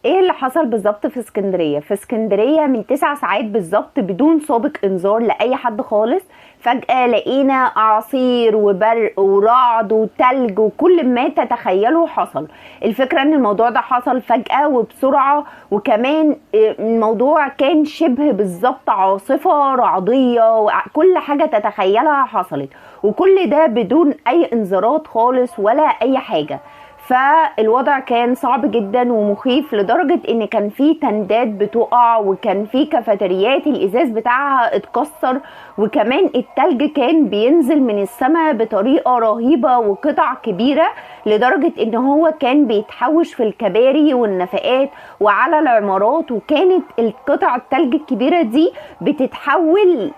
ايه اللي حصل بالظبط في اسكندريه؟ في اسكندريه من 9 ساعات بالظبط بدون سابق انذار لاي حد خالص، فجاه لقينا اعاصير وبرق ورعد وتلج وكل ما تتخيله حصل. الفكره ان الموضوع ده حصل فجاه وبسرعه، وكمان الموضوع كان شبه بالظبط عاصفه رعديه، وكل حاجه تتخيلها حصلت، وكل ده بدون اي انذارات خالص ولا اي حاجه. فالوضع كان صعب جدا ومخيف لدرجة ان كان في تندات بتقع، وكان في كافيتريات الازاز بتاعها اتكسر، وكمان التلج كان بينزل من السماء بطريقة رهيبة وقطع كبيرة، لدرجة ان هو كان بيتحوش في الكباري والنفقات وعلى العمارات، وكانت القطع التلج الكبيرة دي بتتحول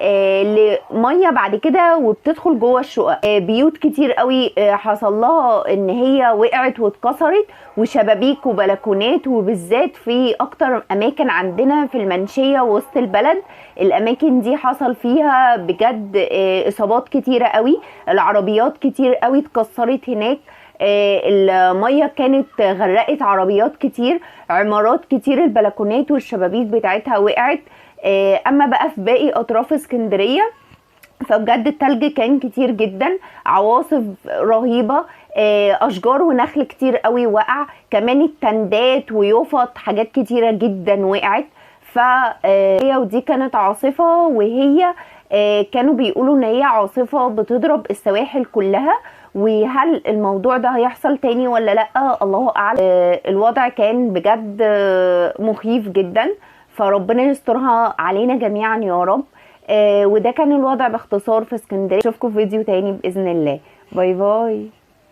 لمية بعد كده وبتدخل جوه الشقق. بيوت كتير قوي حصل لها ان هي وقعت واتكسرت، وشبابيك وبلكونات، وبالذات في اكتر اماكن عندنا في المنشية وسط البلد. الاماكن دي حصل فيها بجد اصابات كتيرة قوي، العربيات كتير قوي اتكسرت هناك، المية كانت غرقت عربيات كتير، عمارات كتير البلكونات والشبابيك بتاعتها وقعت. اما بقى في باقي اطراف اسكندرية فبجد التلج كان كتير جدا، عواصف رهيبة، اشجار ونخل كتير قوي وقع، كمان التندات ويوفط حاجات كتيرة جدا وقعت. ودي كانت عاصفة، وهي كانوا بيقولوا ان هي عاصفة بتضرب السواحل كلها، وهل الموضوع ده هيحصل تاني ولا لا الله اعلم. الوضع كان بجد مخيف جدا، فربنا يسترها علينا جميعا يا رب. وده كان الوضع باختصار في اسكندريه. اشوفكم في فيديو تاني باذن الله. باي باي.